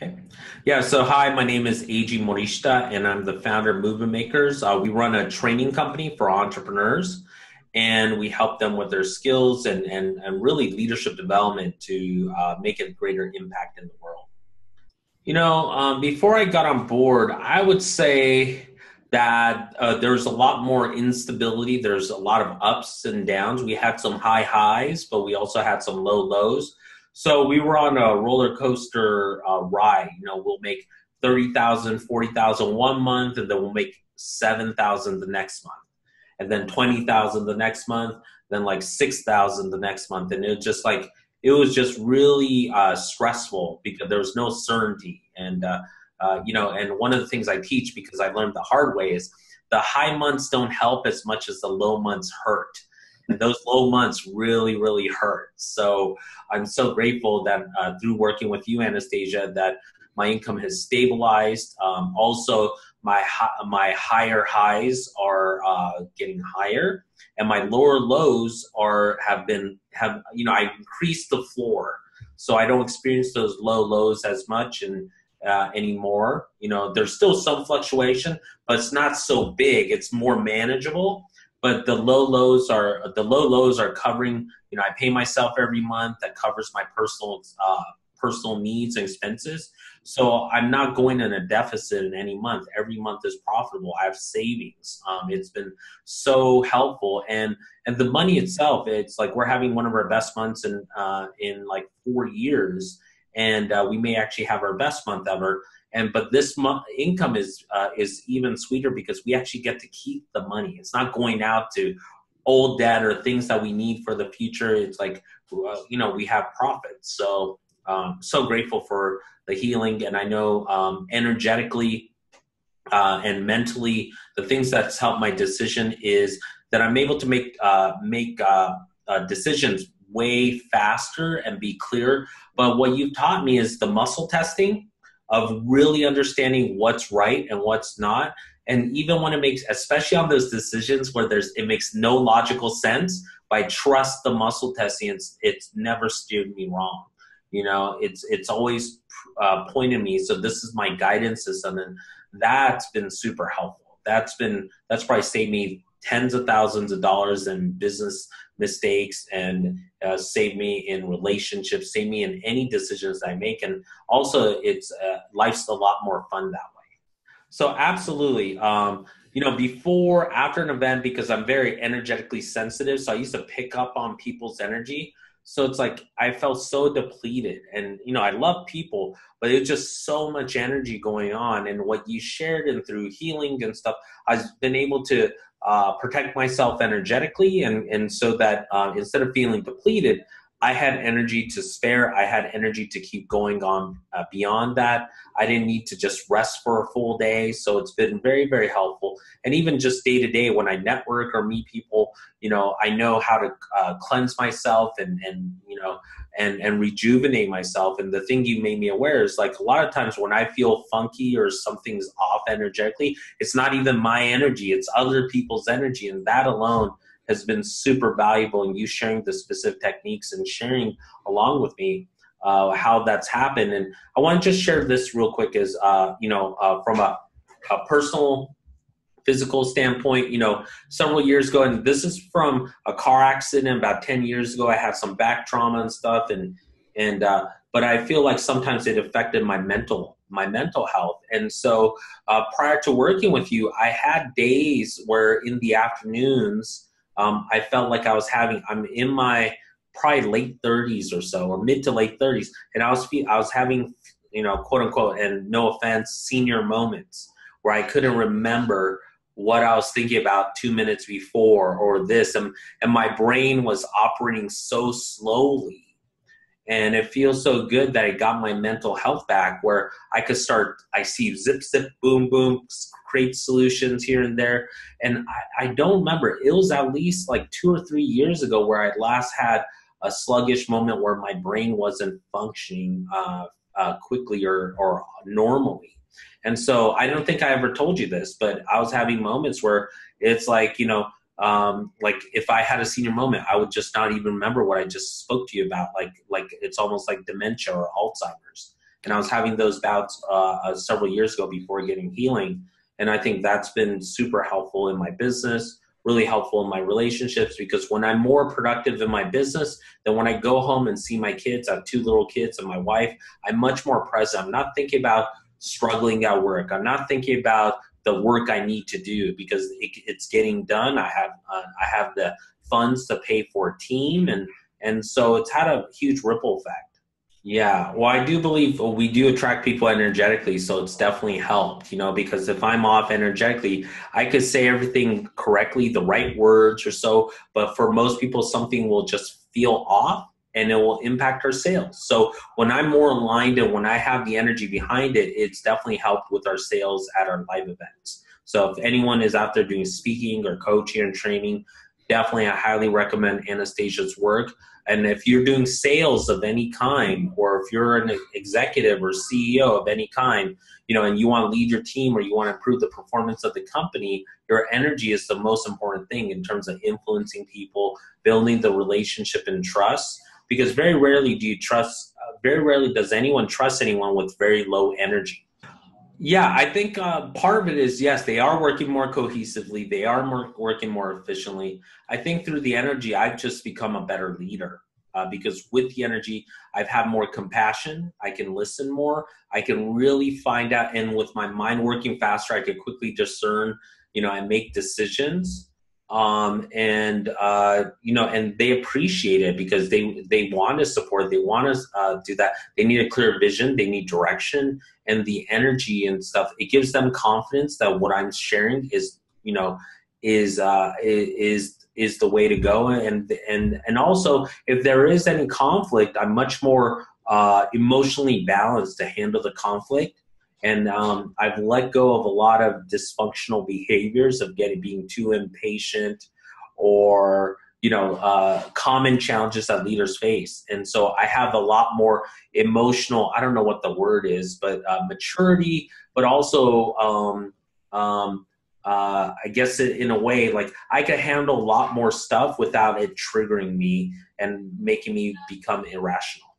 Okay. Yeah, so hi, my name is Eiji Morishita, and I'm the founder of Movement Makers. We run a training company for entrepreneurs, and we help them with their skills and really leadership development to make a greater impact in the world. Before I got on board, I would say that there's a lot more instability. There's a lot of ups and downs. We had some high highs, but we also had some low lows. So we were on a roller coaster ride. We'll make 30,000, 40,000 one month, and then we'll make 7,000 the next month, and then 20,000 the next month, then like 6,000 the next month. And it was just really stressful because there was no certainty. And one of the things I teach, because I learned the hard way, is the high months don't help as much as the low months hurt. And those low months really, really hurt. So I'm so grateful that through working with you, Anastasia, that my income has stabilized. Also, my higher highs are getting higher, and my lower lows I increased the floor, so I don't experience those low lows as much and anymore. There's still some fluctuation, but it's not so big. It's more manageable. But the low lows are covering. I pay myself every month. That covers my personal needs and expenses. So I'm not going in a deficit in any month. Every month is profitable. I have savings. It's been so helpful, and the money itself. It's like we're having one of our best months in like 4 years, and we may actually have our best month ever. But this month income is even sweeter because we actually get to keep the money. It's not going out to old debt or things that we need for the future. It's like we have profits. So grateful for the healing, and I know energetically and mentally, the things that's helped my decision is that I'm able to make decisions way faster and be clear. But what you've taught me is the muscle testing of really understanding what's right and what's not. And even when it makes, especially on those decisions where it makes no logical sense, but I trust the muscle testing. It's never steered me wrong. It's always pointed me. So this is my guidance system, and that's been super helpful. That's probably saved me tens of thousands of dollars in business mistakes, and saved me in relationships, saved me in any decisions I make. And also, life's a lot more fun that way. So absolutely. After an event, because I'm very energetically sensitive, so I used to pick up on people's energy. So it's like I felt so depleted, and I love people, but it was just so much energy going on. And what you shared, and through healing and stuff, I've been able to protect myself energetically, and so that instead of feeling depleted, I had energy to spare. I had energy to keep going on beyond that. I didn't need to just rest for a full day. So it's been very, very helpful. And even just day to day, when I network or meet people, I know how to cleanse myself and rejuvenate myself. And the thing you made me aware is, like, a lot of times when I feel funky or something's off energetically, it's not even my energy, it's other people's energy. And that alone has been super valuable, and you sharing the specific techniques and sharing along with me how that's happened. And I want to just share this real quick is, from a personal physical standpoint, several years ago, and this is from a car accident about 10 years ago. I had some back trauma and stuff, but I feel like sometimes it affected my mental health. And so prior to working with you, I had days where in the afternoons, I felt like I'm in my probably late 30s or so, or mid to late 30s, and I was having, quote unquote, and no offense, senior moments where I couldn't remember what I was thinking about 2 minutes before, or this, and my brain was operating so slowly. And it feels so good that I got my mental health back, where I see zip, zip, boom, boom, create solutions here and there. And I don't remember, it was at least like 2 or 3 years ago where I last had a sluggish moment where my brain wasn't functioning quickly or normally. And so I don't think I ever told you this, but I was having moments where it's like, like if I had a senior moment, I would just not even remember what I just spoke to you about. Like it's almost like dementia or Alzheimer's. And I was having those bouts several years ago before getting healing. And I think that's been super helpful in my business, really helpful in my relationships, because when I'm more productive in my business, then when I go home and see my kids, I have 2 little kids and my wife, I'm much more present. I'm not thinking about struggling at work. I'm not thinking about the work I need to do because it's getting done. I have the funds to pay for a team, and so it's had a huge ripple effect. Yeah, well, I do believe we do attract people energetically, so it's definitely helped, because if I'm off energetically, I could say everything correctly, the right words or so, but for most people, something will just feel off and it will impact our sales. So when I'm more aligned and when I have the energy behind it, it's definitely helped with our sales at our live events. So if anyone is out there doing speaking or coaching and training, definitely I highly recommend Anastasia's work. And if you're doing sales of any kind, or if you're an executive or CEO of any kind, and you want to lead your team or you want to improve the performance of the company, your energy is the most important thing in terms of influencing people, building the relationship and trust. Because very rarely does anyone trust anyone with very low energy. Yeah, I think part of it is, yes, they are working more cohesively. They are working more efficiently. I think through the energy, I've just become a better leader because with the energy, I've had more compassion. I can listen more. I can really find out. And with my mind working faster, I can quickly discern, and make decisions. And they appreciate it because they want to support. They want to do that. They need a clear vision. They need direction. And the energy and stuff, it gives them confidence that what I'm sharing is the way to go. And also, if there is any conflict, I'm much more emotionally balanced to handle the conflict. And I've let go of a lot of dysfunctional behaviors of being too impatient, or common challenges that leaders face. And so I have a lot more emotional, I don't know what the word is, but maturity, but also I guess in a way, like I could handle a lot more stuff without it triggering me and making me become irrational.